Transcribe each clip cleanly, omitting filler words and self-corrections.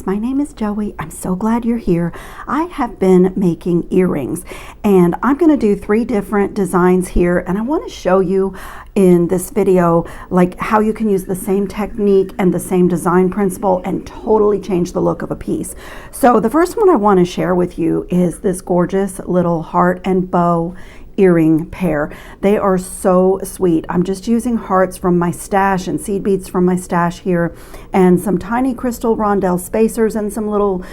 friends, my name is Joey. I'm so glad you're here. I have been making earrings and I'm going to do 3 different designs here, and I want to show you in this video like how you can use the same technique and the same design principle and totally change the look of a piece. So the first one I want to share with you is this gorgeous little heart and bow earring pair. They are so sweet. I'm just using hearts from my stash and seed beads from my stash here, and some tiny crystal rondelle spacers and some little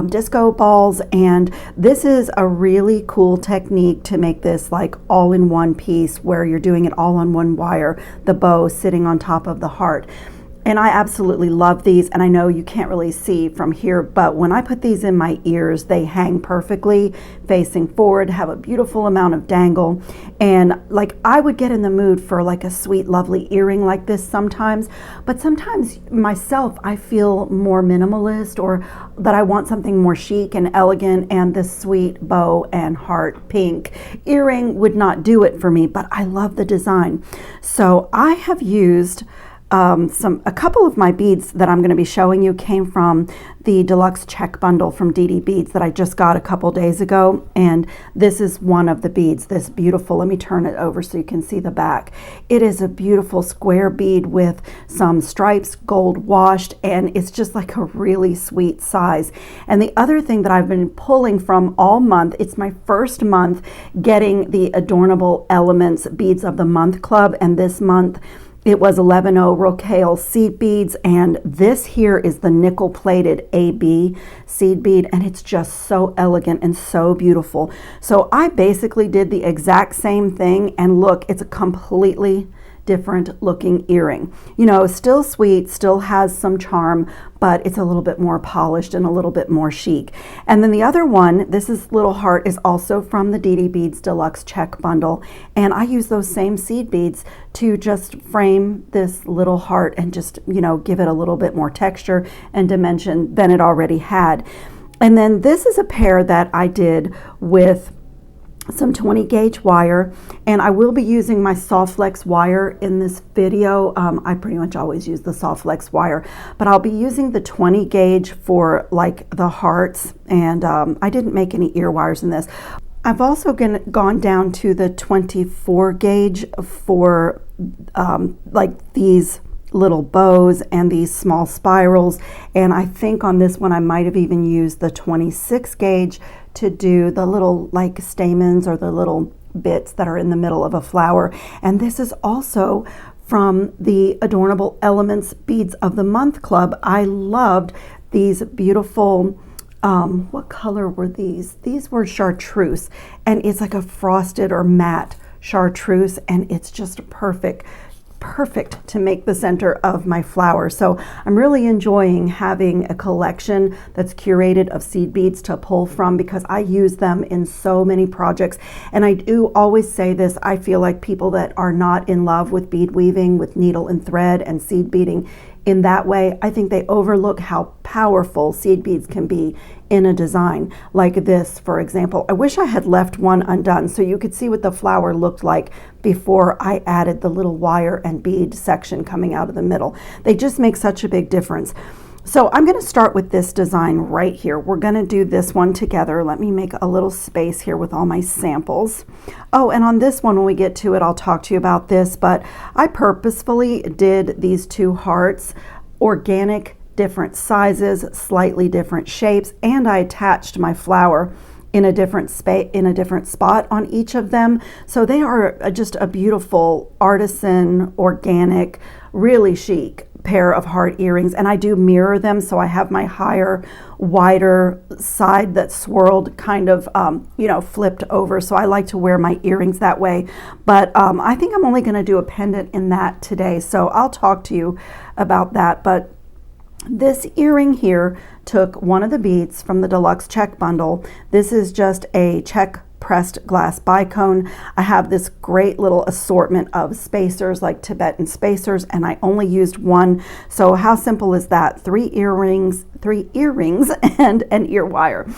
disco balls. And this is a really cool technique to make this like all in one piece where you're doing it all on one wire, the bow sitting on top of the heart. And I absolutely love these, and I know you can't really see from here, but when I put these in my ears, they hang perfectly facing forward, have a beautiful amount of dangle. And like, I would get in the mood for like a sweet, lovely earring like this sometimes, but sometimes myself, I feel more minimalist, or that I want something more chic and elegant, and this sweet bow and heart pink earring would not do it for me, but I love the design. So I have used a couple of my beads that I'm going to be showing you came from the deluxe check bundle from DIDI beads that I just got a couple days ago, and this is one of the beads, this beautiful, let me turn it over so you can see the back. It is a beautiful square bead with some stripes, gold washed, and it's just like a really sweet size. And the other thing that I've been pulling from all month, it's my first month getting the Adornable Elements Beads of the Month Club, and this month it was 11 Rocaille seed beads, and this here is the nickel plated AB seed bead, and it's just so elegant and so beautiful. So I basically did the exact same thing, and look, it's a completely different looking earring. You know, still sweet, still has some charm, but it's a little bit more polished and a little bit more chic. And then the other one, this is little heart, is also from the DIDI Beads Deluxe Check Bundle. And I use those same seed beads to just frame this little heart and just, you know, give it a little bit more texture and dimension than it already had. And then this is a pair that I did with some 20 gauge wire, and I will be using my soft flex wire in this video. I pretty much always use the soft flex wire, but I'll be using the 20 gauge for like the hearts, and I didn't make any ear wires in this. I've also gone down to the 24 gauge for like these little bows and these small spirals, and I think on this one I might have even used the 26 gauge to do the little like stamens or the little bits that are in the middle of a flower. And this is also from the Adornable Elements Beads of the Month Club. I loved these beautiful what color were these? These were chartreuse, and it's like a frosted or matte chartreuse, and it's just perfect to make the center of my flower. So I'm really enjoying having a collection that's curated of seed beads to pull from, because I use them in so many projects. And I do always say this, I feel like people that are not in love with bead weaving, with needle and thread and seed beading in that way, I think they overlook how powerful seed beads can be in a design like this. For example, I wish I had left one undone so you could see what the flower looked like before I added the little wire and bead section coming out of the middle. They just make such a big difference. So I'm going to start with this design right here. We're going to do this one together. Let me make a little space here with all my samples. Oh, and on this one, when we get to it, I'll talk to you about this, but I purposefully did these 2 hearts, organic, different sizes, slightly different shapes, and I attached my flower in a different spot on each of them. So they are just a beautiful artisan, organic, really chic pair of heart earrings. And I do mirror them, so I have my higher, wider side that's swirled, kind of you know, flipped over. So I like to wear my earrings that way, but I think I'm only going to do a pendant in that today, so I'll talk to you about that. But this earring here took one of the beads from the Deluxe Check Bundle. This is just a check pressed glass bicone. I have this great little assortment of spacers, like Tibetan spacers, and I only used one. So how simple is that? 3 earrings and an ear wire.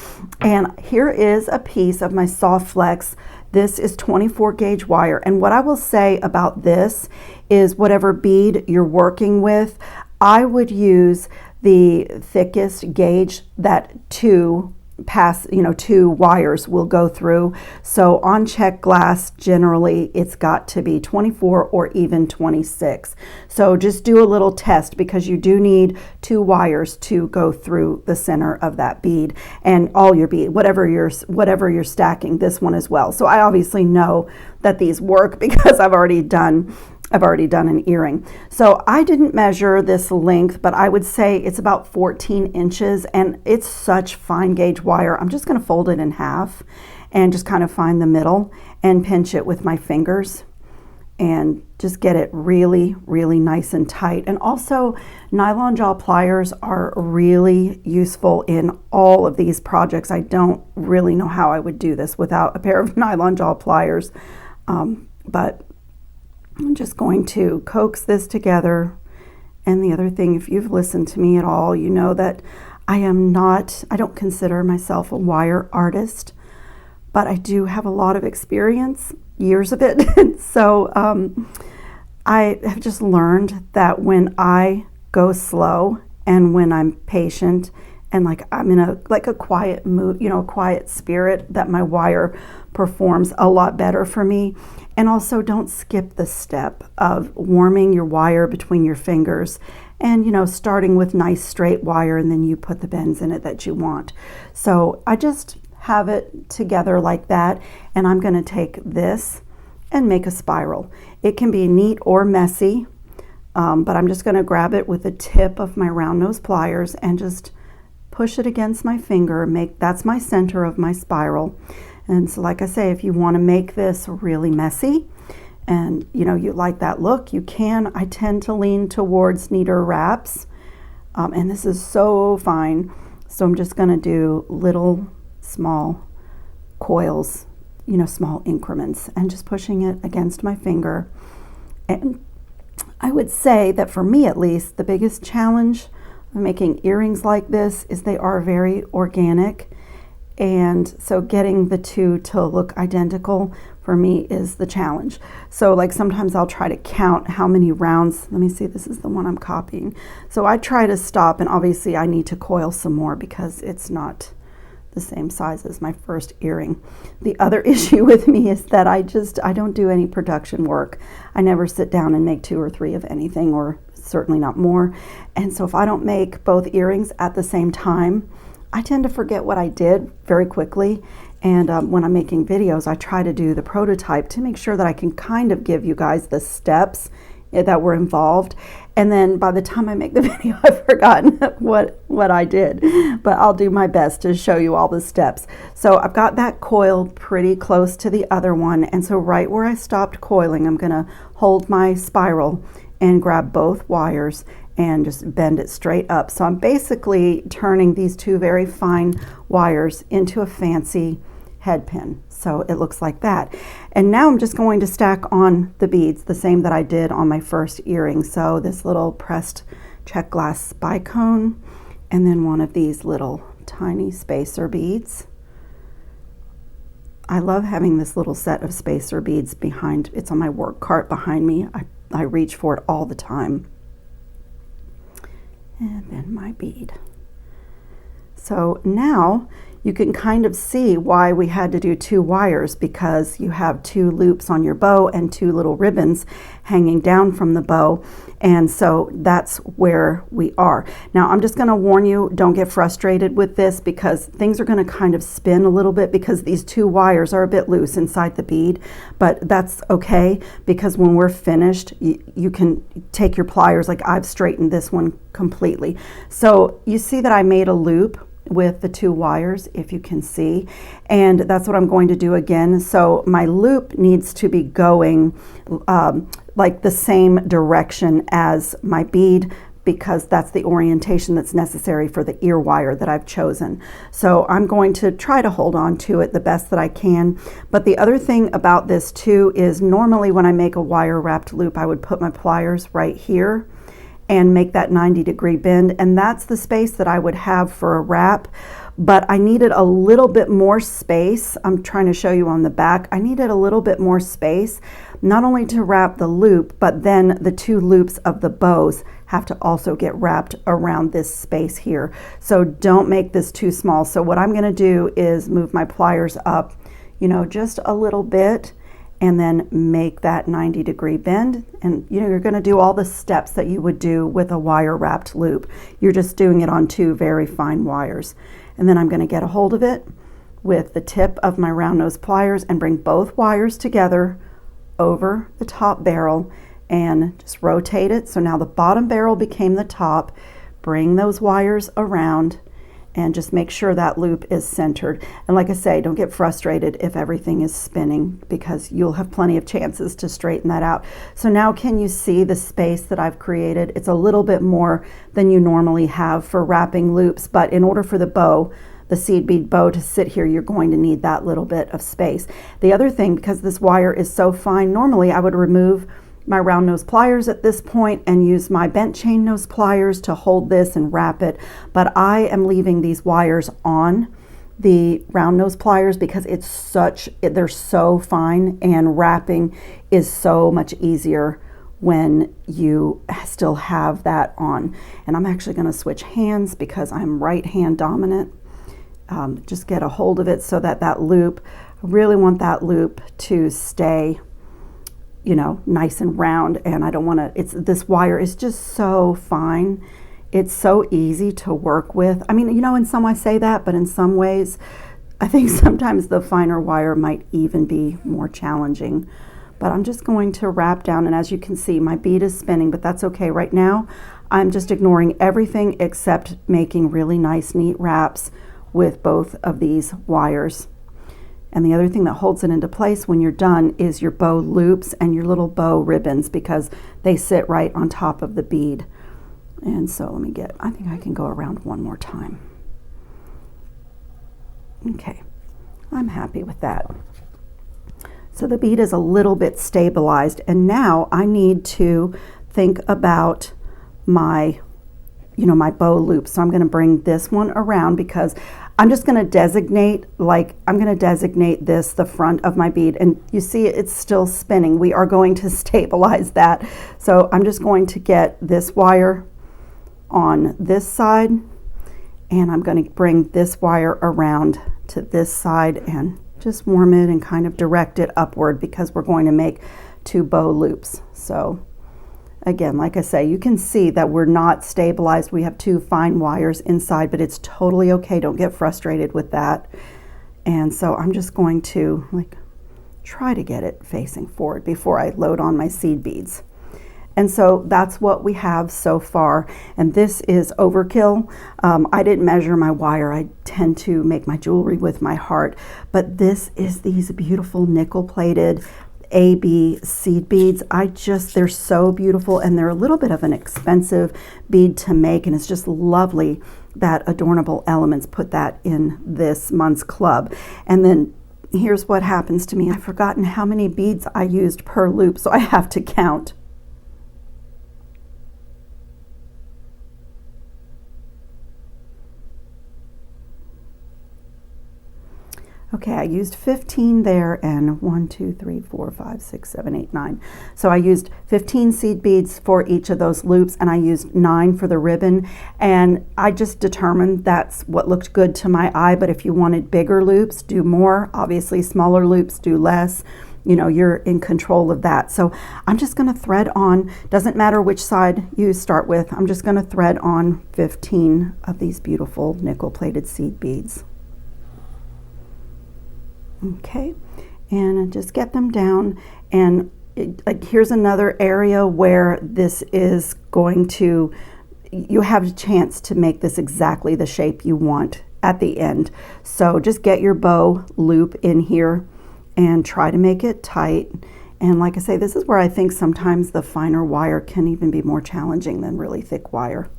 And here is a piece of my soft flex. This is 24 gauge wire. And what I will say about this is whatever bead you're working with, I would use the thickest gauge that two wires will go through. So on check glass, generally it's got to be 24 or even 26. So just do a little test, because you do need 2 wires to go through the center of that bead, and all your bead, whatever you're stacking, this one as well. So I obviously know that these work because I've already done an earring. So I didn't measure this length, but I would say it's about 14 inches, and it's such fine gauge wire. I'm just going to fold it in half and just kind of find the middle and pinch it with my fingers and just get it really, really nice and tight. And also, nylon jaw pliers are really useful in all of these projects. I don't really know how I would do this without a pair of nylon jaw pliers, but I'm just going to coax this together. And the other thing, if you've listened to me at all, you know that I don't consider myself a wire artist, but I do have a lot of experience, years of it. So I have just learned that when I go slow and when I'm patient and like I'm in a quiet mood, a quiet spirit, that my wire performs a lot better for me. And also, don't skip the step of warming your wire between your fingers and, starting with nice straight wire, and then you put the bends in it that you want. So I just have it together like that, and I'm going to take this and make a spiral. It can be neat or messy, but I'm just going to grab it with the tip of my round nose pliers and just push it against my finger. That's my center of my spiral. And so, like I say, if you want to make this really messy and you like that look, you can. I tend to lean towards neater wraps, and this is so fine. So I'm just going to do little small coils, small increments, and just pushing it against my finger. And I would say that for me, at least, the biggest challenge of making earrings like this is they are very organic. And so getting the two to look identical for me is the challenge. So like sometimes I'll try to count how many rounds. Let me see, this is the one I'm copying. So I try to stop, and obviously I need to coil some more because it's not the same size as my first earring. The other issue with me is that I don't do any production work. I never sit down and make 2 or 3 of anything, or certainly not more. And so if I don't make both earrings at the same time, I tend to forget what I did very quickly. And when I'm making videos, I try to do the prototype to make sure that I can kind of give you guys the steps that were involved. And then by the time I make the video, I've forgotten what I did. But I'll do my best to show you all the steps. So I've got that coil pretty close to the other one. And so right where I stopped coiling, I'm going to hold my spiral and grab both wires and just bend it straight up. So I'm basically turning these 2 very fine wires into a fancy head pin. So it looks like that. And now I'm just going to stack on the beads, the same that I did on my first earring. So this little pressed check glass bicone, and then one of these little tiny spacer beads. I love having this little set of spacer beads behind. It's on my work cart behind me. I reach for it all the time. And then my bead. So now you can kind of see why we had to do 2 wires, because you have 2 loops on your bow and 2 little ribbons hanging down from the bow. And so that's where we are. Now I'm just going to warn you, don't get frustrated with this, because things are going to kind of spin a little bit because these 2 wires are a bit loose inside the bead. But that's okay, because when we're finished, you can take your pliers, like I've straightened this one completely. So you see that I made a loop with the 2 wires, if you can see, and that's what I'm going to do again. So my loop needs to be going like the same direction as my bead, because that's the orientation that's necessary for the ear wire that I've chosen. So I'm going to try to hold on to it the best that I can. But the other thing about this too is normally when I make a wire wrapped loop, I would put my pliers right here and make that 90-degree bend. And that's the space that I would have for a wrap. But I needed a little bit more space. I'm trying to show you on the back. I needed a little bit more space, not only to wrap the loop, but then the 2 loops of the bows have to also get wrapped around this space here. So don't make this too small. So what I'm going to do is move my pliers up, you know, just a little bit, and then make that 90-degree bend. And you know, you're going to do all the steps that you would do with a wire wrapped loop. You're just doing it on 2 very fine wires. And then I'm going to get a hold of it with the tip of my round nose pliers and bring both wires together over the top barrel and just rotate it. So now the bottom barrel became the top. Bring those wires around and just make sure that loop is centered. And like I say, don't get frustrated if everything is spinning, because you'll have plenty of chances to straighten that out. So now can you see the space that I've created? It's a little bit more than you normally have for wrapping loops, but in order for the bow, the seed bead bow, to sit here, you're going to need that little bit of space. The other thing, because this wire is so fine, normally I would remove my round nose pliers at this point and use my bent chain nose pliers to hold this and wrap it, but I am leaving these wires on the round nose pliers because they're so fine, and wrapping is so much easier when you still have that on. And I'm actually going to switch hands because I'm right hand dominant. Just get a hold of it so that that loop, I really want that loop to stay, you know, nice and round, and I don't want to, this wire is just so fine. It's so easy to work with. I mean, you know, in some I say that, but in some ways, I think sometimes the finer wire might even be more challenging. But I'm just going to wrap down, and as you can see, my bead is spinning, but that's okay. Right now, I'm just ignoring everything except making really nice, neat wraps with both of these wires. And the other thing that holds it into place when you're done is your bow loops and your little bow ribbons, because they sit right on top of the bead. And so I think I can go around one more time. Okay, I'm happy with that. So the bead is a little bit stabilized, and now I need to think about my bow loop. So I'm going to bring this one around, because I'm just going to designate, this the front of my bead, and you see it's still spinning. We are going to stabilize that. So I'm just going to get this wire on this side, and I'm going to bring this wire around to this side and just warm it and kind of direct it upward, because we're going to make 2 bow loops. So again, like I say, you can see that we're not stabilized. We have 2 fine wires inside, but it's totally okay. Don't get frustrated with that. And so I'm just going to try to get it facing forward before I load on my seed beads. And so that's what we have so far. And this is overkill. I didn't measure my wire. I tend to make my jewelry with my heart. But this is these beautiful nickel-plated AB seed beads. They're so beautiful, and they're a little bit of an expensive bead to make, and it's just lovely that Adornable Elements put that in this month's club. And then here's what happens to me. I've forgotten how many beads I used per loop, so I have to count. Okay, I used 15 there, and 1, 2, 3, 4, 5, 6, 7, 8, 9. So I used 15 seed beads for each of those loops, and I used 9 for the ribbon. And I just determined that's what looked good to my eye. But if you wanted bigger loops, do more. Obviously, smaller loops, do less. You know, you're in control of that. So I'm just going to thread on. Doesn't matter which side you start with. I'm just going to thread on 15 of these beautiful nickel-plated seed beads. Okay, and just get them down, and here's another area where this is going to, you have a chance to make this exactly the shape you want at the end. So just get your bow loop in here and try to make it tight. And like I say, this is where I think sometimes the finer wire can even be more challenging than really thick wire.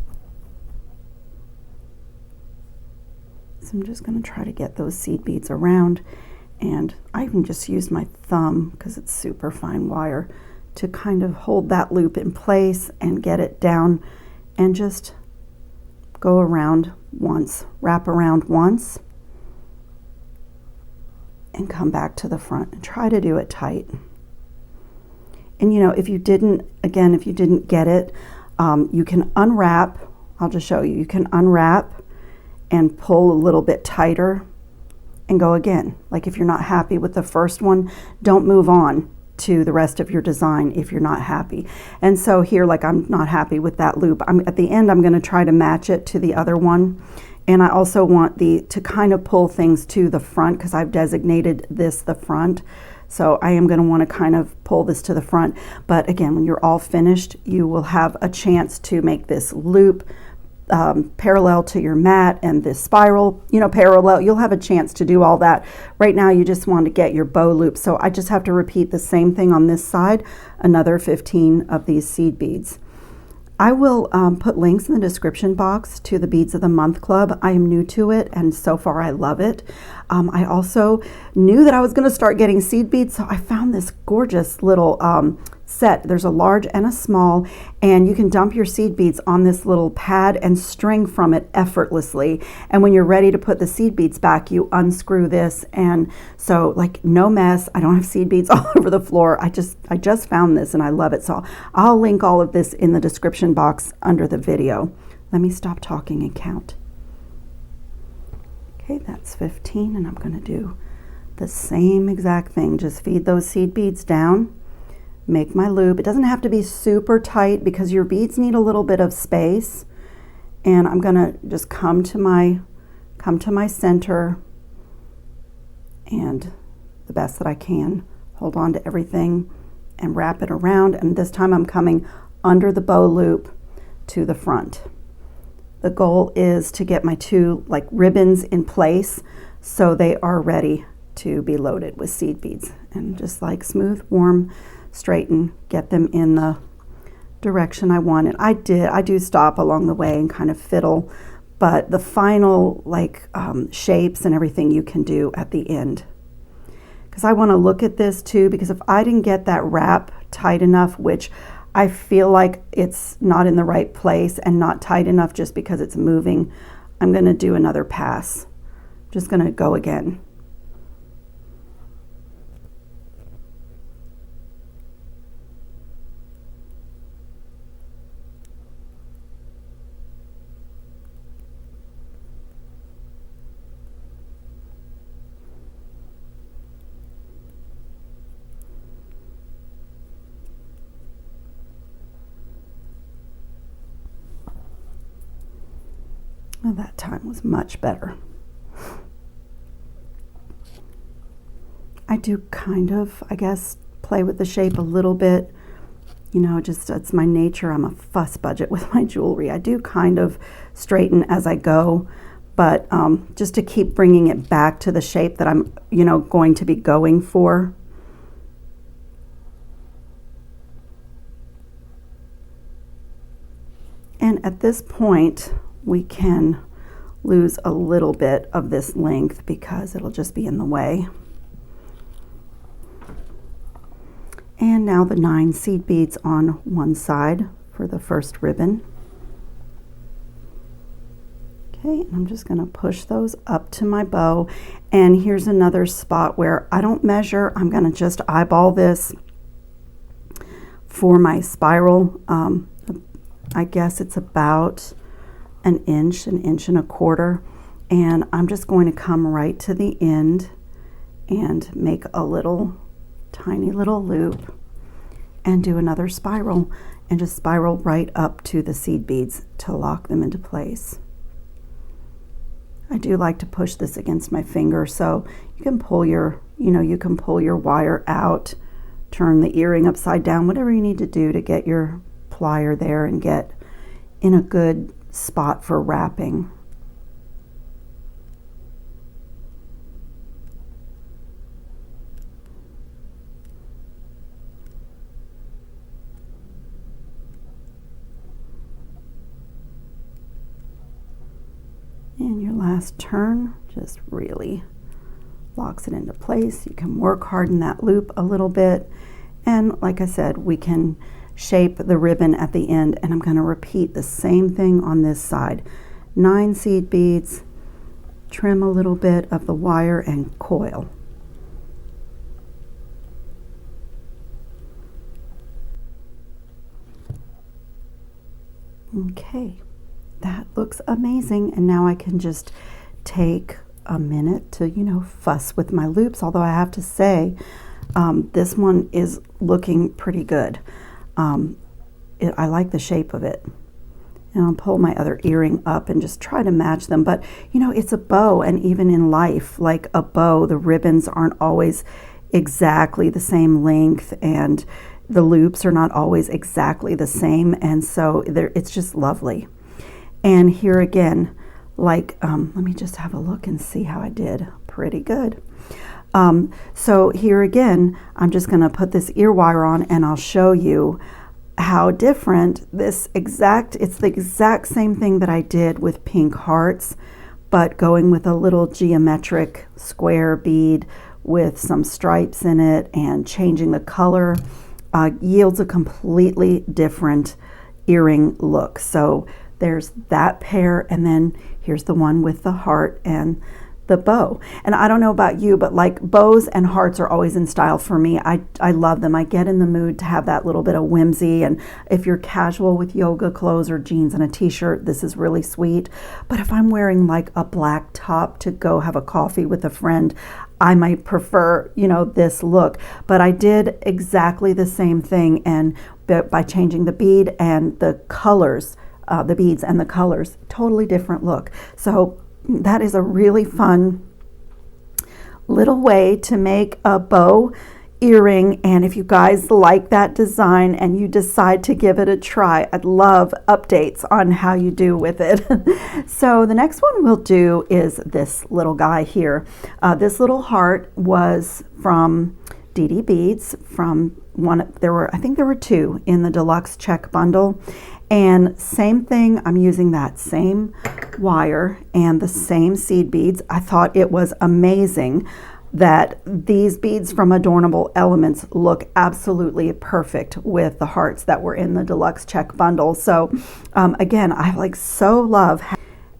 So I'm just going to try to get those seed beads around. And I even just used my thumb, because it's super fine wire, to kind of hold that loop in place and get it down, and just go around once, wrap around once, and come back to the front and try to do it tight. And you know, if you didn't get it, you can unwrap. I'll just show you. You can unwrap and pull a little bit tighter and go again. Like if you're not happy with the first one, don't move on to the rest of your design if you're not happy. And so here, like I'm not happy with that loop. At the end, I'm going to try to match it to the other one. And I also want to kind of pull things to the front, because I've designated this the front. So I am going to want to kind of pull this to the front. But again, when you're all finished, you will have a chance to make this loop parallel to your mat, and this spiral, you know, parallel. You'll have a chance to do all that. Right now, you just want to get your bow loop. So I just have to repeat the same thing on this side, another 15 of these seed beads. I will put links in the description box to the Beads of the Month Club. I am new to it, and so far I love it. I also knew that I was going to start getting seed beads, so I found this gorgeous little set. There's a large and a small, and you can dump your seed beads on this little pad and string from it effortlessly. And when you're ready to put the seed beads back, you unscrew this, and so like no mess. I don't have seed beads all over the floor. I just found this and I love it. So I'll link all of this in the description box under the video. Let me stop talking and count. Okay, that's 15, and I'm going to do the same exact thing. Just feed those seed beads down. Make my loop. It doesn't have to be super tight because your beads need a little bit of space. And I'm going to just come to my center, and the best that I can, hold on to everything and wrap it around. And this time I'm coming under the bow loop to the front. The goal is to get my two like ribbons in place so they are ready to be loaded with seed beads, and just like smooth, warm, straighten, get them in the direction I want it. I do stop along the way and kind of fiddle, but the final like shapes and everything you can do at the end. Because I want to look at this too, because if I didn't get that wrap tight enough, which I feel like it's not in the right place and not tight enough just because it's moving, I'm going to do another pass. Just going to go again. Well, that time was much better. I do kind of, I guess, play with the shape a little bit. You know, just it's my nature. I'm a fuss budget with my jewelry. I do kind of straighten as I go, but just to keep bringing it back to the shape that I'm, you know, going to be going for. And at this point, we can lose a little bit of this length because it'll just be in the way. And now the 9 seed beads on one side for the first ribbon. Okay, and I'm just going to push those up to my bow. And here's another spot where I don't measure. I'm going to just eyeball this for my spiral. I guess it's about an inch and a quarter, and I'm just going to come right to the end and make a little tiny little loop and do another spiral, and just spiral right up to the seed beads to lock them into place. I do like to push this against my finger, so you can pull your, you can pull your wire out, turn the earring upside down, whatever you need to do to get your plier there and get in a good spot for wrapping. And your last turn just really locks it into place. You can work hard in that loop a little bit, And like I said, we can shape the ribbon at the end, and I'm going to repeat the same thing on this side. 9 seed beads, trim a little bit of the wire and coil. Okay, that looks amazing, and now I can just take a minute to, you know, fuss with my loops, although I have to say this one is looking pretty good. I like the shape of it. And I'll pull my other earring up and just try to match them. But, you know, it's a bow, and even in life, like a bow, the ribbons aren't always exactly the same length, and the loops are not always exactly the same, and so it's just lovely. And here again, like, let me just have a look and see how I did. Pretty good. So here again, I'm just going to put this ear wire on, and I'll show you how different it's the exact same thing that I did with pink hearts, but going with a little geometric square bead with some stripes in it and changing the color yields a completely different earring look. So there's that pair, and then here's the one with the heart and the bow. And I don't know about you, but like bows and hearts are always in style for me. I love them. I get in the mood to have that little bit of whimsy, and if you're casual with yoga clothes or jeans and a t-shirt, this is really sweet. But if I'm wearing like a black top to go have a coffee with a friend, I might prefer, you know, this look. But I did exactly the same thing, and by changing the bead and the colors, the beads and the colors, totally different look. So that is a really fun little way to make a bow earring. And if you guys like that design and you decide to give it a try, I'd love updates on how you do with it. So the next one we'll do is this little guy here. This little heart was from DIDI Beads, from I think there were 2 in the deluxe check bundle. And same thing, I'm using that same wire and the same seed beads. I thought it was amazing that these beads from Adornable Elements look absolutely perfect with the hearts that were in the deluxe check bundle. So again, I like so love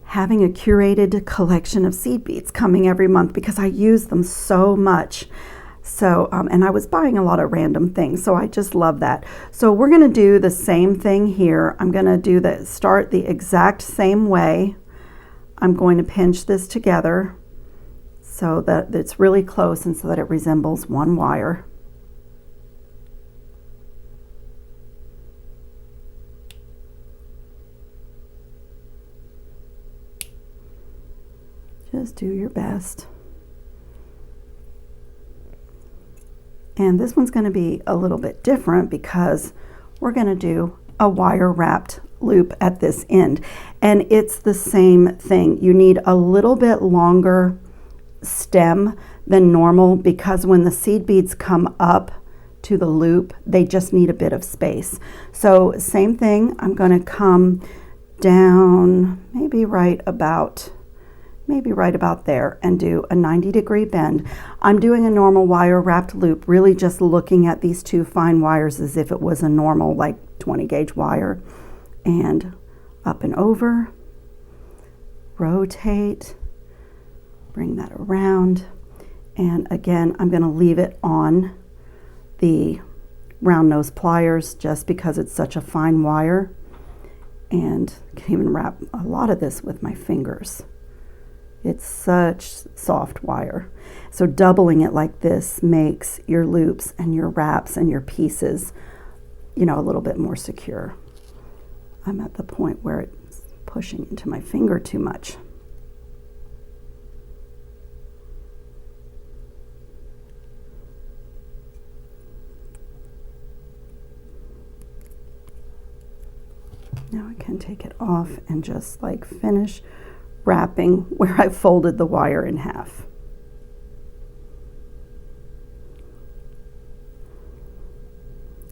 having a curated collection of seed beads coming every month because I use them so much. So, and I was buying a lot of random things, so I just love that. So we're going to do the same thing here. I'm going to start the exact same way. I'm going to pinch this together so that it's really close and so that it resembles one wire. Just do your best. And this one's going to be a little bit different because we're going to do a wire wrapped loop at this end. And it's the same thing. You need a little bit longer stem than normal because when the seed beads come up to the loop, they just need a bit of space. So same thing, I'm going to come down maybe right about there and do a 90-degree bend. I'm doing a normal wire wrapped loop, really just looking at these 2 fine wires as if it was a normal like 20 gauge wire, and up and over, rotate, bring that around, and again I'm going to leave it on the round nose pliers just because it's such a fine wire, and I can even wrap a lot of this with my fingers. It's such soft wire. So doubling it like this makes your loops and your wraps and your pieces, you know, a little bit more secure. I'm at the point where it's pushing into my finger too much. Now I can take it off and just like finish wrapping where I folded the wire in half.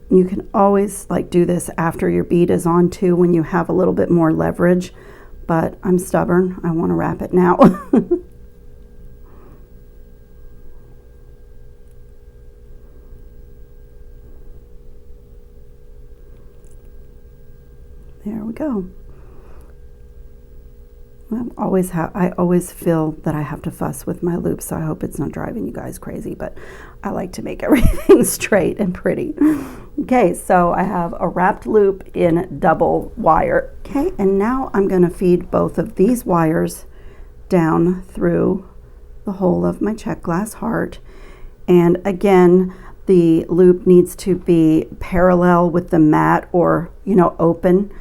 You can always like do this after your bead is on too when you have a little bit more leverage, but I'm stubborn. I want to wrap it now. There we go. I always feel that I have to fuss with my loops, so I hope it's not driving you guys crazy, but I like to make everything straight and pretty. Okay, so I have a wrapped loop in double wire. Okay, and now I'm going to feed both of these wires down through the hole of my check glass heart. And again, the loop needs to be parallel with the mat, or, you know, open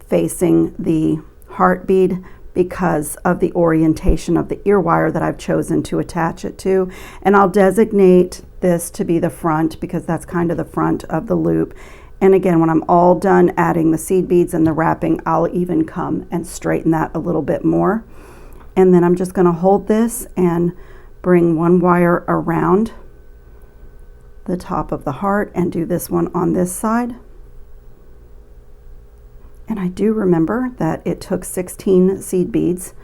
facing the heart bead, because of the orientation of the ear wire that I've chosen to attach it to. And I'll designate this to be the front because that's kind of the front of the loop. And again, when I'm all done adding the seed beads and the wrapping, I'll even come and straighten that a little bit more. And then I'm just going to hold this and bring one wire around the top of the heart and do this one on this side. And I do remember that it took 16 seed beads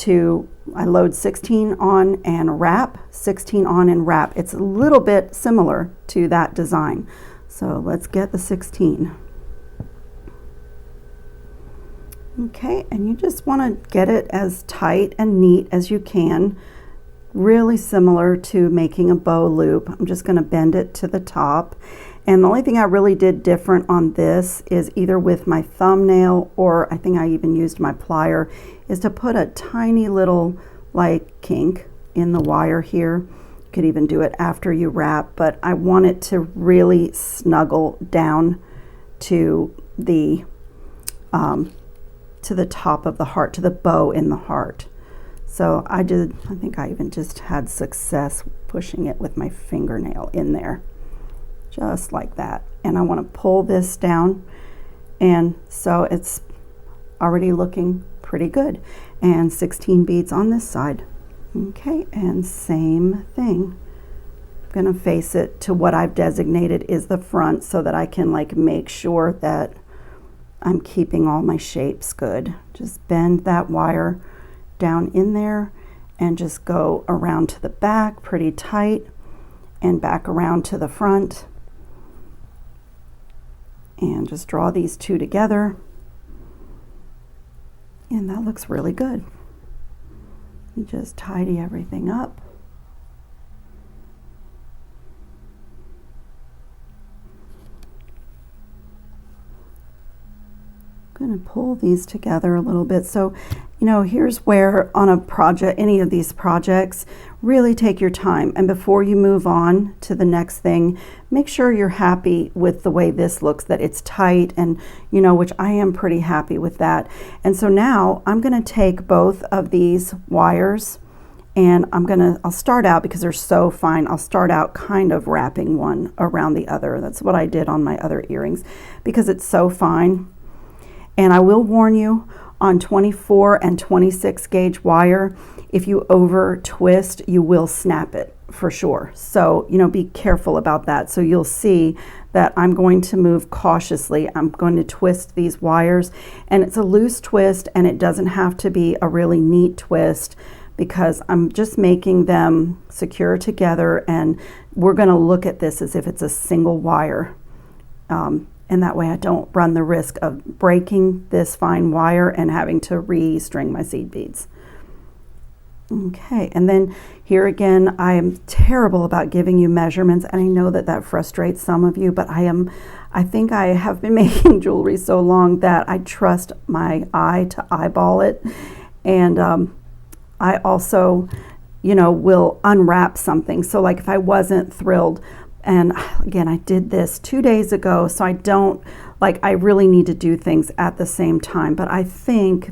I load 16 on and wrap, 16 on and wrap. It's a little bit similar to that design. So let's get the 16. Okay, and you just want to get it as tight and neat as you can. Really similar to making a bow loop. I'm just going to bend it to the top. And the only thing I really did different on this is either with my thumbnail, or I think I even used my plier, is to put a tiny little like kink in the wire here. You could even do it after you wrap, but I want it to really snuggle down to the top of the heart, to the bow in the heart. So I think I even just had success pushing it with my fingernail in there. Just like that. And I want to pull this down, and so it's already looking pretty good. And 16 beads on this side. Okay, and same thing. I'm going to face it to what I've designated is the front, so that I can like make sure that I'm keeping all my shapes good. Just bend that wire down in there and just go around to the back pretty tight and back around to the front. And just draw these two together, and that looks really good. You just tidy everything up. I'm going to pull these together a little bit. So, you know, here's where on a project, any of these projects, really take your time. And before you move on to the next thing, make sure you're happy with the way this looks, that it's tight, and, you know, which I am pretty happy with that. And so now I'm going to take both of these wires, and I'll start out, because they're so fine, I'll start out kind of wrapping one around the other. That's what I did on my other earrings, because it's so fine. And I will warn you, on 24 and 26 gauge wire, if you over twist, you will snap it for sure. So, you know, be careful about that. So you'll see that I'm going to move cautiously. I'm going to twist these wires, and it's a loose twist, and it doesn't have to be a really neat twist, because I'm just making them secure together, and we're going to look at this as if it's a single wire. And that way I don't run the risk of breaking this fine wire and having to re-string my seed beads. Okay, and then here again, I am terrible about giving you measurements, and I know that that frustrates some of you, but I think I have been making jewelry so long that I trust my eye to eyeball it. And I also, you know, will unwrap something. So like if I wasn't thrilled, and again, I did this 2 days ago, so I really need to do things at the same time. But I think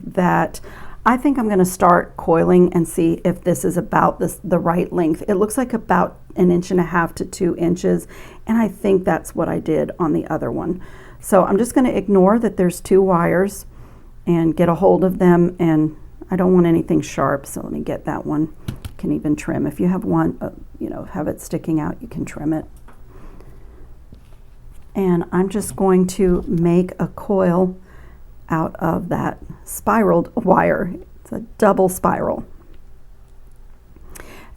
I'm going to start coiling and see if this is about the right length. It looks like about 1.5 to 2 inches, and I think that's what I did on the other one. So I'm just going to ignore that there's 2 wires and get a hold of them, and I don't want anything sharp, so let me get that one. You can even trim. If you have one, you know, have it sticking out, you can trim it. And I'm just going to make a coil out of that spiraled wire. It's a double spiral.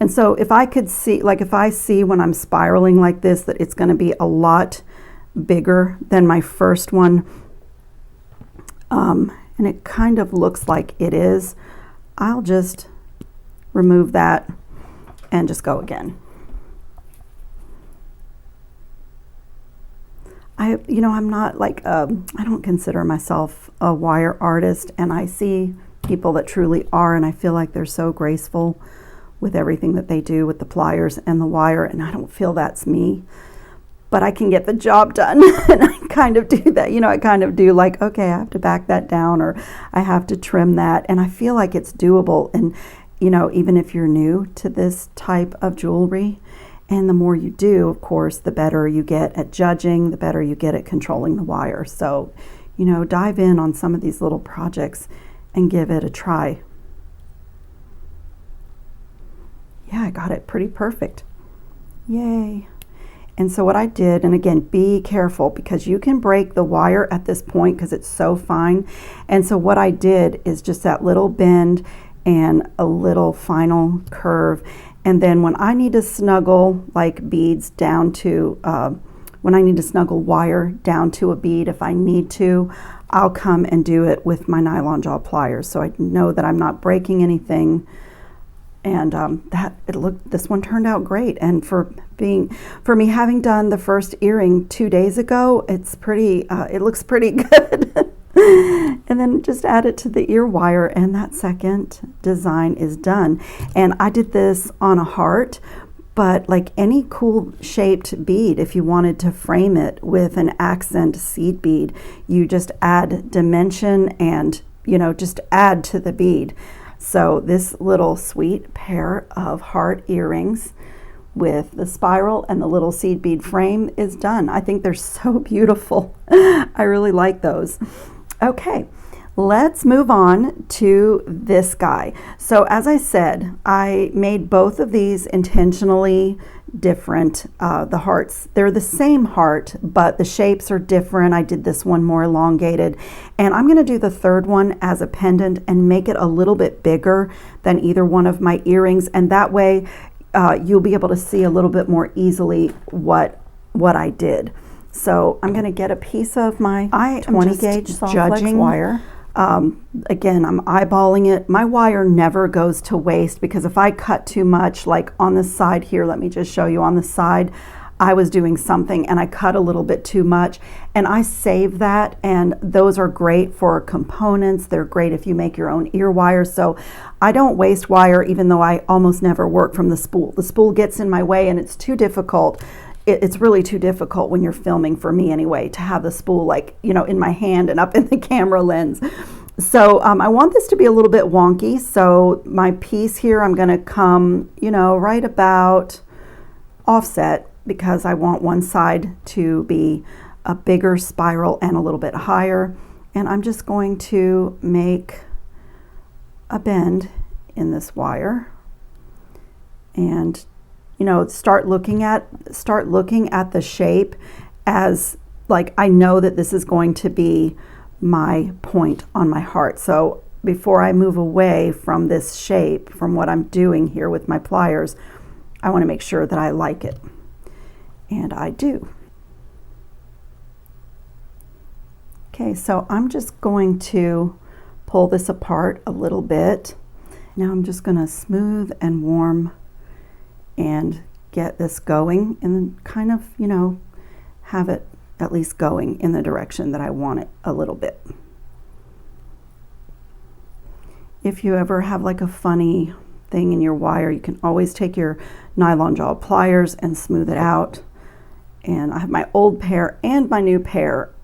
And so if I could see, like if I see when I'm spiraling like this, that it's going to be a lot bigger than my first one, and it kind of looks like it is, I'll just remove that and just go again. I'm not like, I don't consider myself a wire artist, and I see people that truly are, and I feel like they're so graceful with everything that they do with the pliers and the wire, and I don't feel that's me, but I can get the job done. And I kind of do that, I kind of do like, okay, I have to back that down, or I have to trim that, and I feel like it's doable. And even if you're new to this type of jewelry, and the more you do, of course, the better you get at judging, the better you get at controlling the wire. So, dive in on some of these little projects and give it a try. Yeah, I got it pretty perfect. Yay. And so what I did, and again, be careful because you can break the wire at this point because it's so fine. And so what I did is just that little bend and a little final curve. And then when I need to snuggle like beads down to, when I need to snuggle wire down to a bead, if I need to, I'll come and do it with my nylon jaw pliers. So I know that I'm not breaking anything. And this one turned out great. And for me having done the first earring 2 days ago, it looks pretty good. And then just add it to the ear wire, and that second design is done. And I did this on a heart, but like any cool shaped bead, if you wanted to frame it with an accent seed bead, you just add dimension and just add to the bead. So this little sweet pair of heart earrings with the spiral and the little seed bead frame is done. I think they're so beautiful. I really like those. Okay, let's move on to this guy. So as I said, I made both of these intentionally different. The hearts, they're the same heart, but the shapes are different. I did this one more elongated, and I'm going to do the third one as a pendant and make it a little bit bigger than either one of my earrings, and that way you'll be able to see a little bit more easily what I did. So I'm going to get a piece of my 20 gauge soft flex wire. Again, I'm eyeballing it. My wire never goes to waste because if I cut too much, like on the side here, let me just show you on the side, I was doing something and I cut a little bit too much, and I save that, and those are great for components. They're great if you make your own ear wires. So I don't waste wire, even though I almost never work from the spool. The spool gets in my way and it's too difficult. It's really too difficult when you're filming, for me anyway, to have the spool like, in my hand and up in the camera lens. So I want this to be a little bit wonky. So my piece here, I'm going to come, right about offset, because I want one side to be a bigger spiral and a little bit higher. And I'm just going to make a bend in this wire and start looking at the shape as like I know that this is going to be my point on my heart. So before I move away from this shape, from what I'm doing here with my pliers, I want to make sure that I like it. And I do. Okay, so I'm just going to pull this apart a little bit. Now I'm just going to smooth and warm and get this going, and then kind of, have it at least going in the direction that I want it a little bit. If you ever have like a funny thing in your wire, you can always take your nylon jaw pliers and smooth it out. And I have my old pair and my new pair,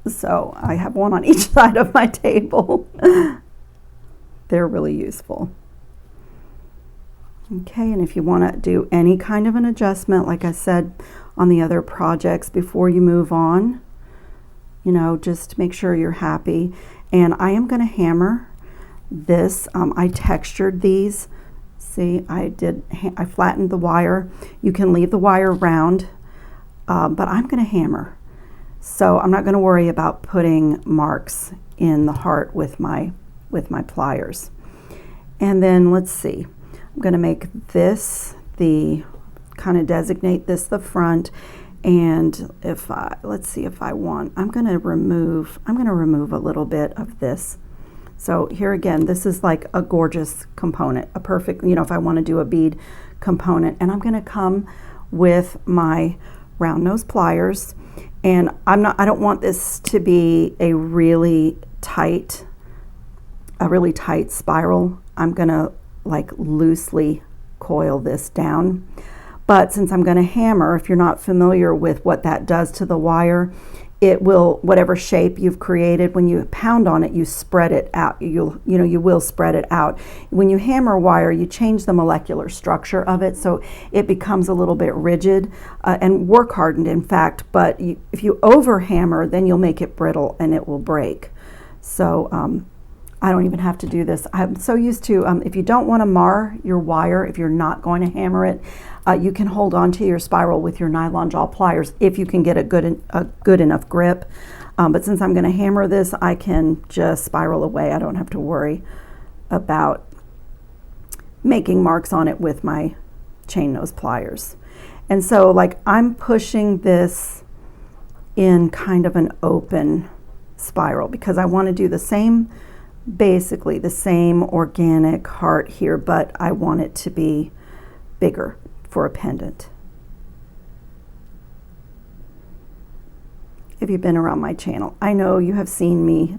so I have one on each side of my table. They're really useful. Okay, and if you want to do any kind of an adjustment, like I said on the other projects, before you move on, just make sure you're happy. And I am going to hammer this. I textured these. See, I flattened the wire. You can leave the wire round, but I'm going to hammer. So I'm not going to worry about putting marks in the heart with my pliers. And then let's see. I'm going to make this kind of designate this the front, And if I, let's see if I want, I'm going to remove a little bit of this. So here again, this is like a gorgeous component, a perfect, you know, if I want to do a bead component. And I'm going to come with my round nose pliers, and I don't want this to be a really tight spiral. I'm going to like loosely coil this down. But since I'm going to hammer, if you're not familiar with what that does to the wire, it will, whatever shape you've created, when you pound on it, you spread it out. You will spread it out. When you hammer wire, you change the molecular structure of it, so it becomes a little bit rigid and work hardened, in fact. But if you over hammer, then you'll make it brittle and it will break. So I don't even have to do this. I'm so used to, if you don't want to mar your wire, if you're not going to hammer it, you can hold on to your spiral with your nylon jaw pliers if you can get a good enough grip. But since I'm going to hammer this, I can just spiral away. I don't have to worry about making marks on it with my chain nose pliers. And so like I'm pushing this in kind of an open spiral because I want to do the same, basically the same organic heart here, but I want it to be bigger for a pendant. If you've been around my channel, I know you have seen me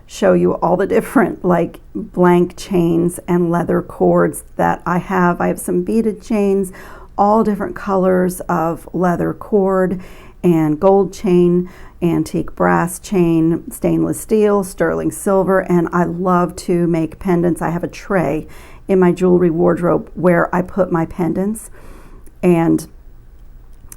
show you all the different like blank chains and leather cords that I have. I have some beaded chains, all different colors of leather cord and gold chain, antique brass chain, stainless steel, sterling silver, and I love to make pendants. I have a tray in my jewelry wardrobe where I put my pendants, and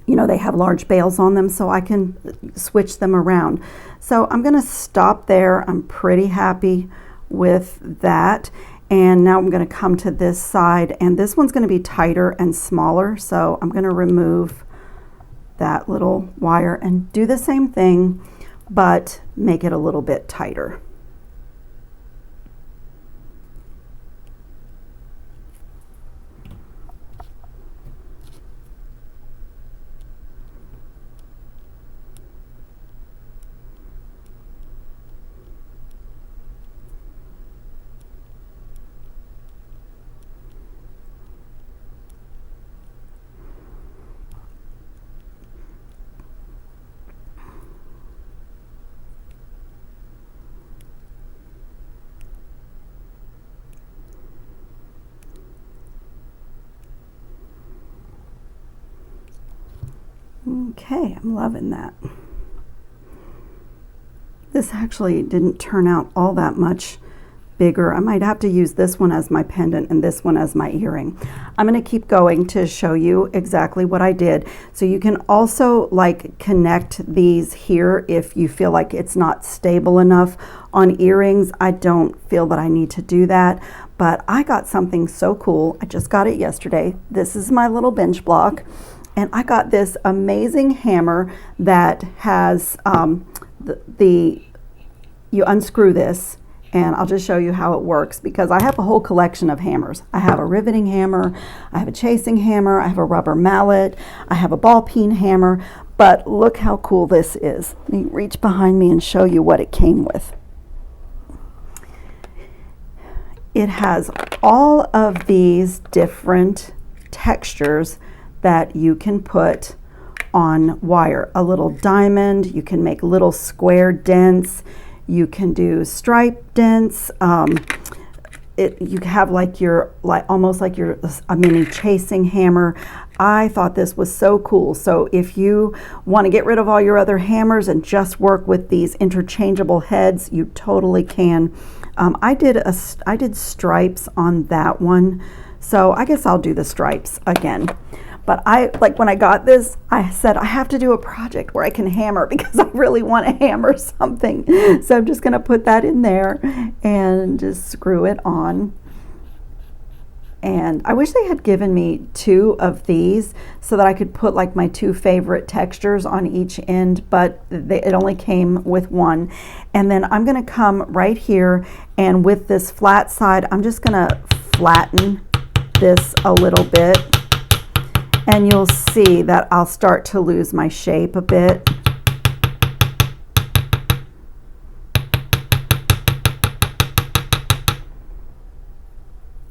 you know, they have large bales on them, so I can switch them around. So I'm going to stop there. I'm pretty happy with that. And now I'm going to come to this side, and this one's going to be tighter and smaller. So I'm going to remove that little wire and do the same thing, but make it a little bit tighter. Okay, I'm loving that. This actually didn't turn out all that much bigger. I might have to use this one as my pendant and this one as my earring. I'm going to keep going to show you exactly what I did. So you can also like connect these here if you feel like it's not stable enough on earrings. I don't feel that I need to do that, but I got something so cool. I just got it yesterday. This is my little bench block. And I got this amazing hammer that has you unscrew this, and I'll just show you how it works because I have a whole collection of hammers. I have a riveting hammer, I have a chasing hammer, I have a rubber mallet, I have a ball peen hammer, but look how cool this is. Let me reach behind me and show you what it came with. It has all of these different textures that you can put on wire. A little diamond, you can make little square dents, you can do stripe dents, you have like your, almost like a mini chasing hammer. I thought this was so cool. So if you want to get rid of all your other hammers and just work with these interchangeable heads, you totally can. I did stripes on that one, so I guess I'll do the stripes again. But when I got this, I said I have to do a project where I can hammer because I really want to hammer something. So I'm just going to put that in there and just screw it on. And I wish they had given me 2 of these so that I could put like my 2 favorite textures on each end, but it only came with 1. And then I'm going to come right here, and with this flat side, I'm just going to flatten this a little bit. And you'll see that I'll start to lose my shape a bit.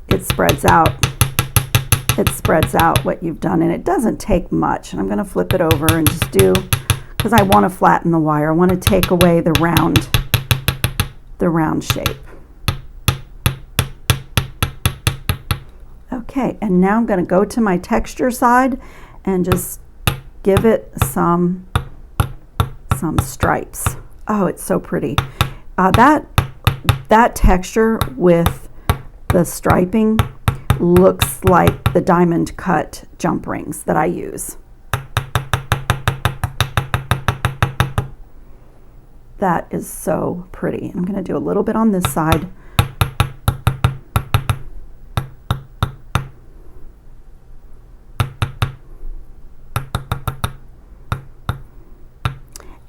It spreads out. It spreads out what you've done, and it doesn't take much. And I'm going to flip it over and just do, because I want to flatten the wire. I want to take away the round shape. Okay, and now I'm going to go to my texture side and just give it some stripes. Oh, it's so pretty. That texture with the striping looks like the diamond cut jump rings that I use. That is so pretty. I'm going to do a little bit on this side.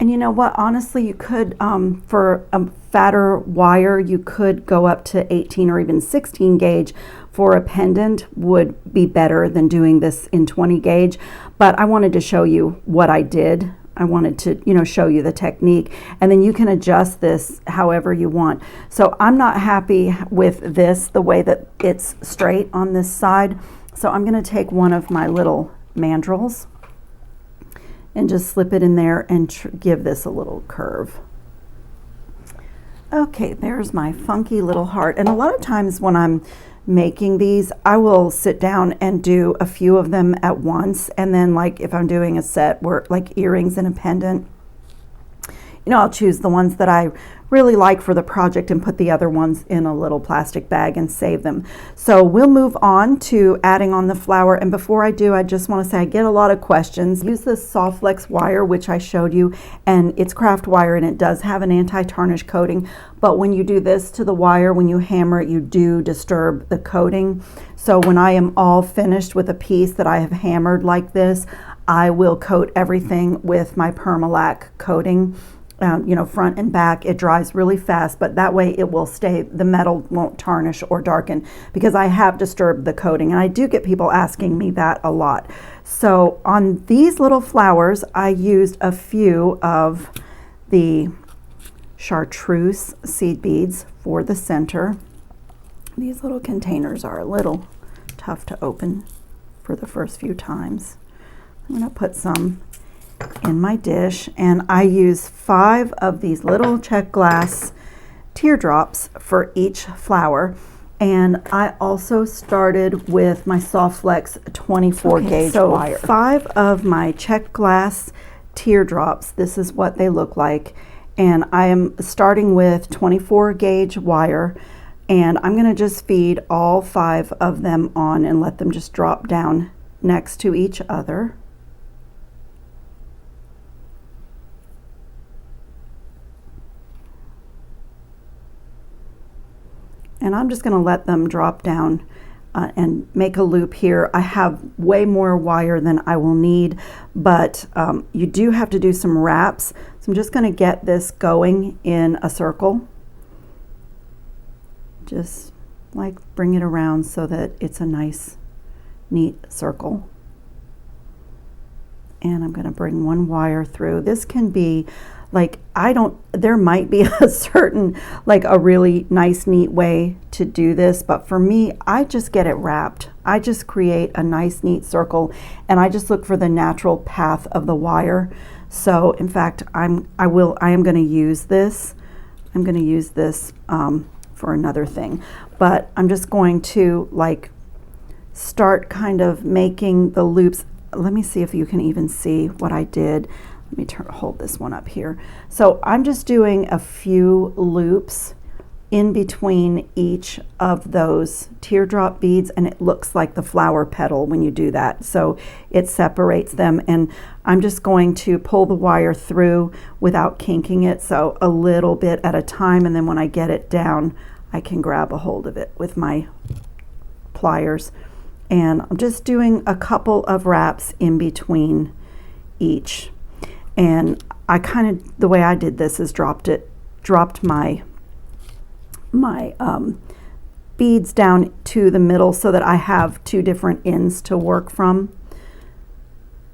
And you know what, honestly, you could, for a fatter wire, you could go up to 18 or even 16 gauge for a pendant would be better than doing this in 20 gauge. But I wanted to show you what I did. I wanted to, you know, show you the technique, and then you can adjust this however you want. So I'm not happy with this, the way that it's straight on this side. So I'm going to take one of my little mandrels and just slip it in there and give this a little curve. Okay, there's my funky little heart. And a lot of times when I'm making these, I will sit down and do a few of them at once. And then, like, if I'm doing a set where like earrings and a pendant, you know, I'll choose the ones that I really like for the project and put the other ones in a little plastic bag and save them. So we'll move on to adding on the flower. And before I do, I just want to say I get a lot of questions. Use this soft flex wire, which I showed you, and it's craft wire, and it does have an anti-tarnish coating. But when you do this to the wire, when you hammer it, you do disturb the coating. So when I am all finished with a piece that I have hammered like this, I will coat everything with my Permalac coating. You know, front and back. It dries really fast, but that way it will stay, the metal won't tarnish or darken, because I have disturbed the coating, and I do get people asking me that a lot. So on these little flowers, I used a few of the chartreuse seed beads for the center. These little containers are a little tough to open for the first few times. I'm going to put some in my dish, and I use 5 of these little check glass teardrops for each flower. And I also started with my soft flex 24 gauge wire. 5 of my check glass teardrops, this is what they look like, and I am starting with 24 gauge wire, and I'm going to just feed all 5 of them on and let them just drop down next to each other. And I'm just going to let them drop down and make a loop here. I have way more wire than I will need, but you do have to do some wraps. So I'm just going to get this going in a circle. Just like bring it around so that it's a nice, neat circle. And I'm going to bring one wire through. This can be like, there might be a certain, like a really nice, neat way to do this, but for me, I just get it wrapped. I just create a nice, neat circle, and I just look for the natural path of the wire. So in fact, I am going to use this. I'm going to use this for another thing, but I'm just going to like start kind of making the loops. Let me see if you can even see what I did. Let me hold this one up here. So I'm just doing a few loops in between each of those teardrop beads, and it looks like the flower petal when you do that. So it separates them, and I'm just going to pull the wire through without kinking it, so a little bit at a time, and then when I get it down, I can grab a hold of it with my pliers. And I'm just doing a couple of wraps in between each. And I the way I did this is dropped my beads down to the middle so that I have 2 different ends to work from.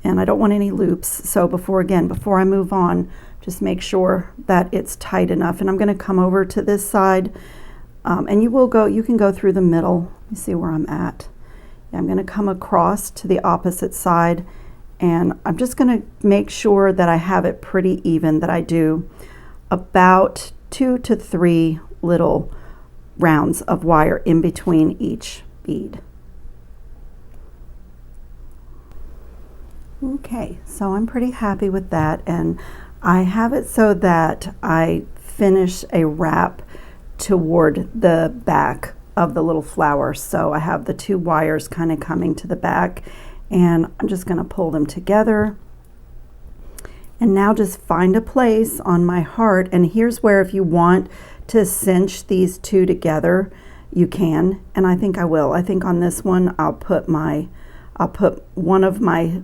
and I don't want any loops. So before I move on, just make sure that it's tight enough. And I'm going to come over to this side, and you can go through the middle. Let me see where I'm at. Yeah, I'm going to come across to the opposite side, and I'm just going to make sure that I have it pretty even, that I do about 2 to 3 little rounds of wire in between each bead. Okay, so I'm pretty happy with that, and I have it so that I finish a wrap toward the back of the little flower. So I have the 2 wires kind of coming to the back, and I'm just going to pull them together. And now just find a place on my heart, and here's where if you want to cinch these 2 together, you can, and I think I will. I think on this one I'll put one of my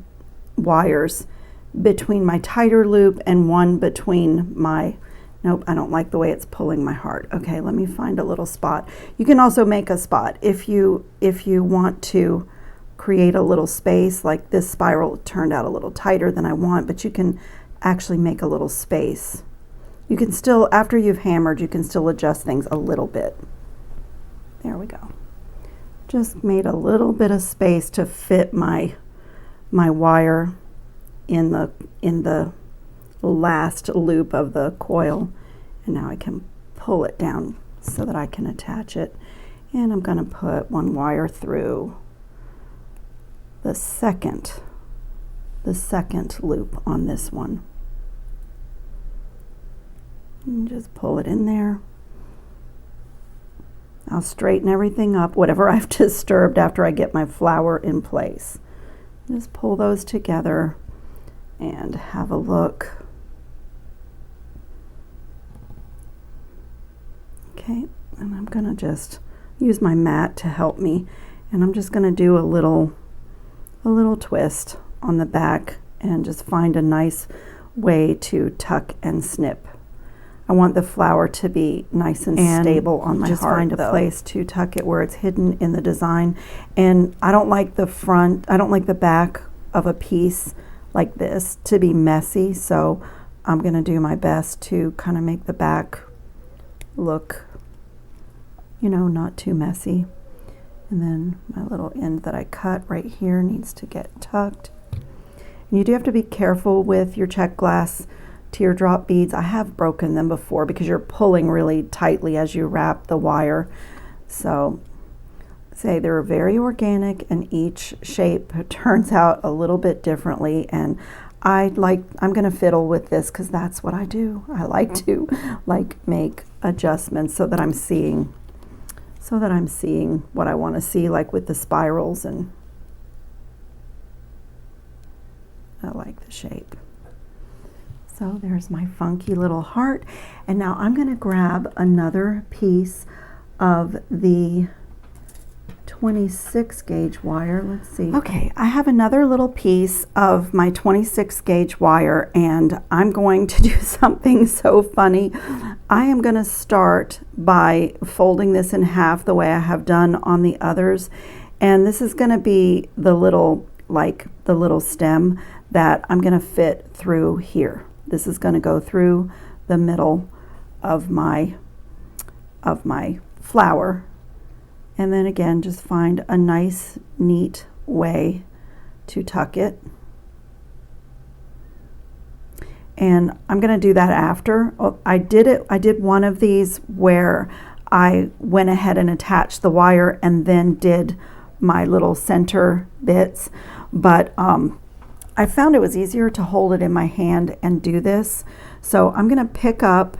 wires between my tighter loop and one between my, nope, I don't like the way it's pulling my heart. Okay, let me find a little spot. You can also make a spot if you want to create a little space. Like this spiral turned out a little tighter than I want, but you can actually make a little space. You can still, after you've hammered, you can still adjust things a little bit. There we go. Just made a little bit of space to fit my wire in the last loop of the coil, and now I can pull it down so that I can attach it. And I'm going to put one wire through the second loop on this one, and just pull it in there. I'll straighten everything up, whatever I've disturbed after I get my flower in place. Just pull those together and have a look. Okay, and I'm gonna just use my mat to help me, and I'm just gonna do a little twist on the back and just find a nice way to tuck and snip. I want the flower to be nice and stable on my heart. Just find a place to tuck it where it's hidden in the design. And I don't like the front, I don't like the back of a piece like this to be messy, so I'm going to do my best to kind of make the back look, you know, not too messy. And then my little end that I cut right here needs to get tucked. And you do have to be careful with your check glass teardrop beads. I have broken them before because you're pulling really tightly as you wrap the wire. So say they're very organic, and each shape turns out a little bit differently, and I'm going to fiddle with this because that's what I do. I like to make adjustments so that I'm seeing what I want to see, like with the spirals, and I like the shape. So there's my funky little heart, and now I'm going to grab another piece of the 26 gauge wire. Let's see. Okay, I have another little piece of my 26 gauge wire, and I'm going to do something so funny. I am going to start by folding this in half the way I have done on the others, and this is going to be the little stem that I'm going to fit through here. This is going to go through the middle of my flower, and then again just find a nice neat way to tuck it. And I'm going to do that after. I did one of these where I went ahead and attached the wire and then did my little center bits, but I found it was easier to hold it in my hand and do this. So I'm going to pick up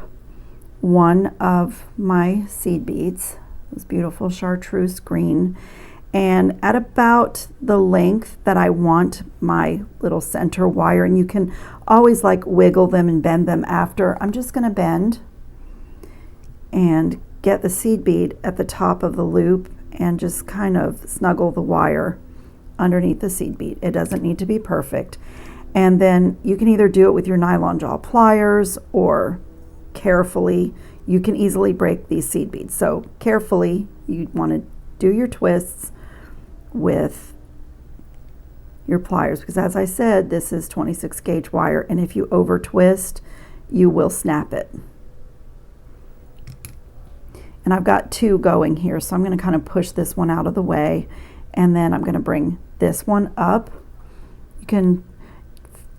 one of my seed beads, this beautiful chartreuse green, and at about the length that I want my little center wire, and you can always like wiggle them and bend them after, I'm just going to bend and get the seed bead at the top of the loop and just kind of snuggle the wire underneath the seed bead. It doesn't need to be perfect. And then you can either do it with your nylon jaw pliers or carefully. You can easily break these seed beads. So carefully, you want to do your twists with your pliers, because as I said, this is 26 gauge wire, and if you over twist, you will snap it. And I've got two going here, so I'm going to kind of push this one out of the way, and then I'm going to bring this one up. You can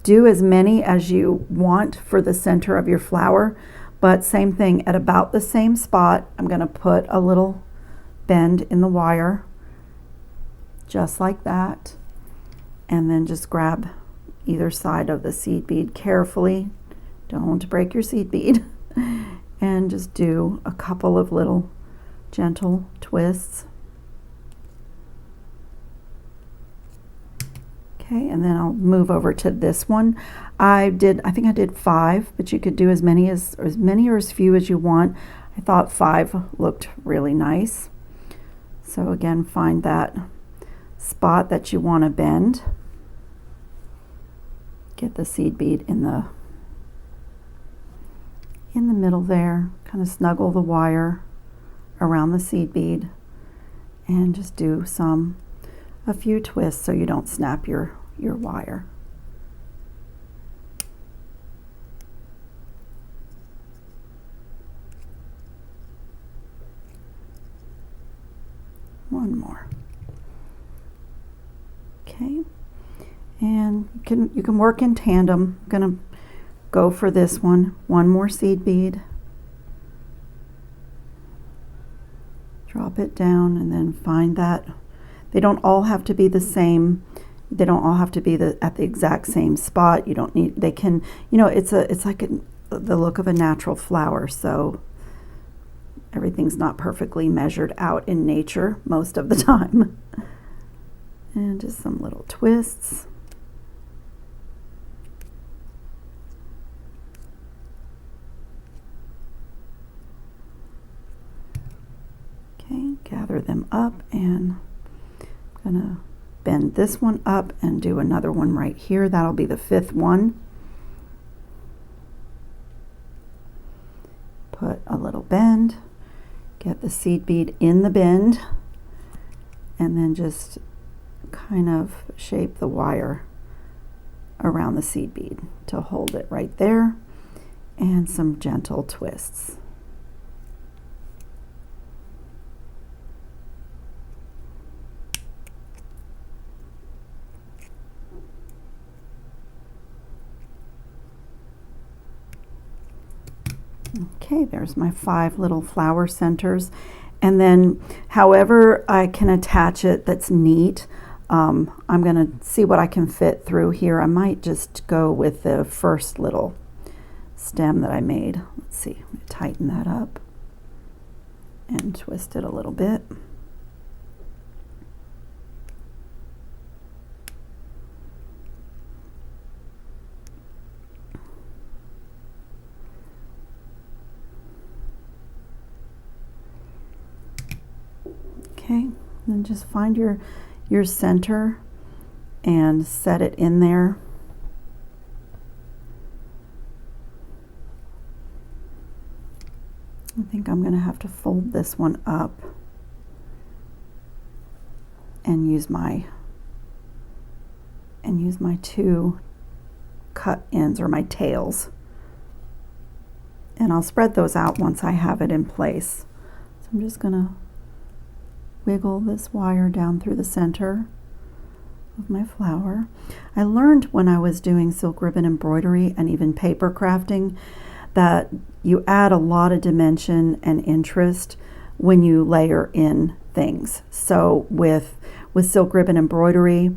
do as many as you want for the center of your flower, but same thing, at about the same spot, I'm going to put a little bend in the wire, just like that, and then just grab either side of the seed bead carefully. Don't break your seed bead. And just do a couple of little gentle twists. Okay, and then I'll move over to this one. I think I did 5, but you could do as many or as few as you want. I thought 5 looked really nice. So again, find that spot that you want to bend. Get the seed bead in the middle there, kind of snuggle the wire around the seed bead, and just do a few twists so you don't snap your wire. One more. Okay, and you can work in tandem. I'm gonna go for this one more seed bead, drop it down, and then find that they don't all have to be the same. They don't all have to be at the exact same spot. You don't need, they can, you know, it's like the look of a natural flower, so everything's not perfectly measured out in nature most of the time. And just some little twists. Okay, gather them up, and I'm gonna bend this one up and do another one right here. That'll be the 5th one. Put a little bend, get the seed bead in the bend, and then just kind of shape the wire around the seed bead to hold it right there, and some gentle twists. Okay, there's my 5 little flower centers, and then however I can attach it that's neat. I'm going to see what I can fit through here. I might just go with the first little stem that I made. Let's see, tighten that up and twist it a little bit. Okay, then just find your center and set it in there. I think I'm going to have to fold this one up and use my 2 cut ends, or my tails, and I'll spread those out once I have it in place. So I'm just going to wiggle this wire down through the center of my flower. I learned when I was doing silk ribbon embroidery and even paper crafting that you add a lot of dimension and interest when you layer in things. So with silk ribbon embroidery,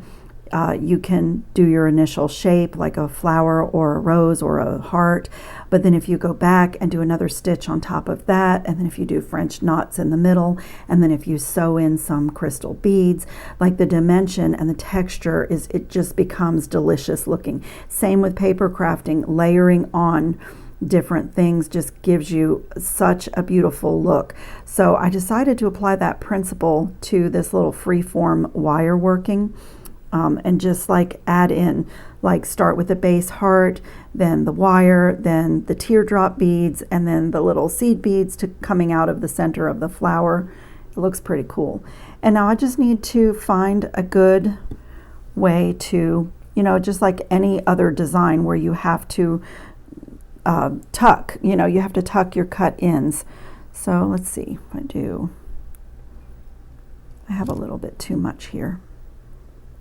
you can do your initial shape like a flower or a rose or a heart, but then if you go back and do another stitch on top of that, and then if you do French knots in the middle, and then if you sew in some crystal beads, like the dimension and the texture it just becomes delicious looking. Same with paper crafting, layering on different things just gives you such a beautiful look. So I decided to apply that principle to this little freeform wire working. And just like add in, like start with the base heart, then the wire, then the teardrop beads, and then the little seed beads coming out of the center of the flower. It looks pretty cool. And now I just need to find a good way to, you know, just like any other design where you have to tuck, you know, you have to tuck your cut ends. So let's see if I have a little bit too much here.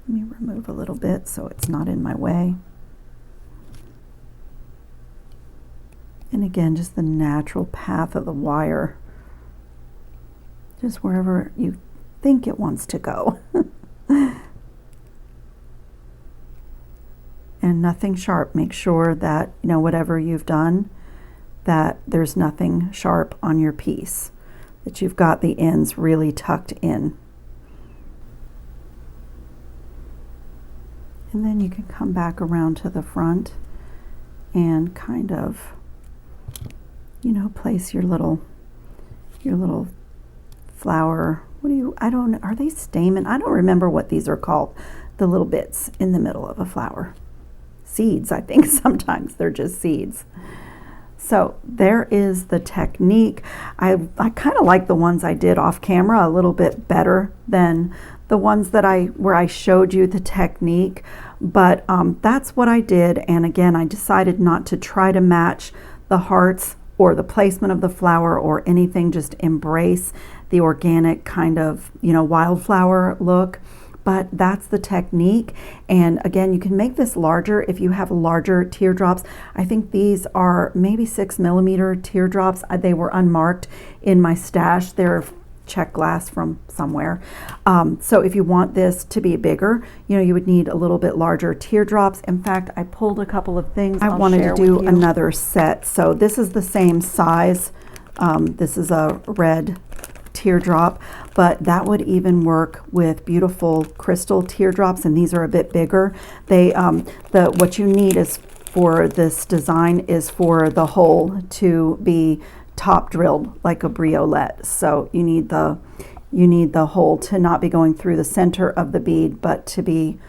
Let me remove a little bit so it's not in my way. And again, just the natural path of the wire, just wherever you think it wants to go. And nothing sharp. Make sure that, you know, whatever you've done, that there's nothing sharp on your piece, that you've got the ends really tucked in. And then you can come back around to the front and kind of, you know, place your little flower. Are they stamen? I don't remember what these are called. The little bits in the middle of a flower. Seeds, I think sometimes they're just seeds. So there is the technique. I kind of like the ones I did off camera a little bit better than the ones that where I showed you the technique, but that's what I did. And again, I decided not to try to match the hearts or the placement of the flower or anything, just embrace the organic kind of, you know, wildflower look. But that's the technique. And again, you can make this larger if you have larger teardrops. I think these are maybe 6mm teardrops. They were unmarked in my stash. They're check glass from somewhere. So if you want this to be bigger, you know, you would need a little bit larger teardrops. In fact, I pulled a couple of things. I wanted to do another set. So this is the same size. This is a red teardrop, but that would even work with beautiful crystal teardrops, and these are a bit bigger. What you need is for this design is for the hole to be top drilled like a briolette. So you need the hole to not be going through the center of the bead, but to be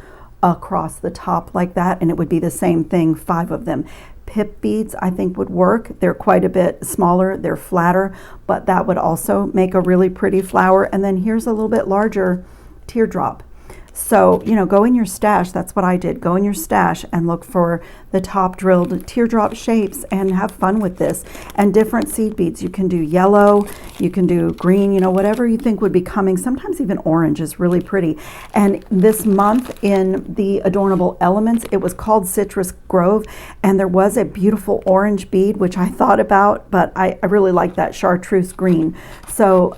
across the top like that, and it would be the same thing, 5 of them. Pip beads I think would work. They're quite a bit smaller, they're flatter, but that would also make a really pretty flower. And then here's a little bit larger teardrop. So, you know, go in your stash. That's what I did. Go in your stash and look for the top drilled teardrop shapes and have fun with this. And different seed beads. You can do yellow, you can do green, you know, whatever you think would be coming. Sometimes even orange is really pretty. And this month in the Adornable Elements, it was called Citrus Grove, and there was a beautiful orange bead, which I thought about, but I really like that chartreuse green. So,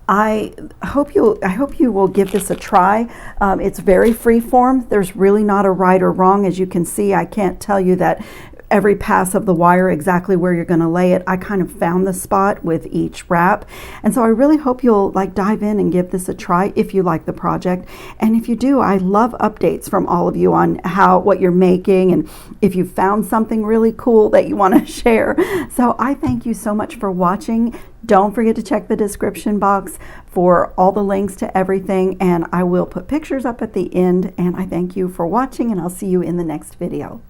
I hope you will give this a try. It's very free form. There's really not a right or wrong. As you can see, I can't tell you that every pass of the wire exactly where you're going to lay it. I kind of found the spot with each wrap, and so I really hope you'll dive in and give this a try if you like the project. And if you do, I love updates from all of you on what you're making, and if you found something really cool that you want to share. So I thank you so much for watching. Don't forget to check the description box for all the links to everything, and I will put pictures up at the end. And I thank you for watching, and I'll see you in the next video.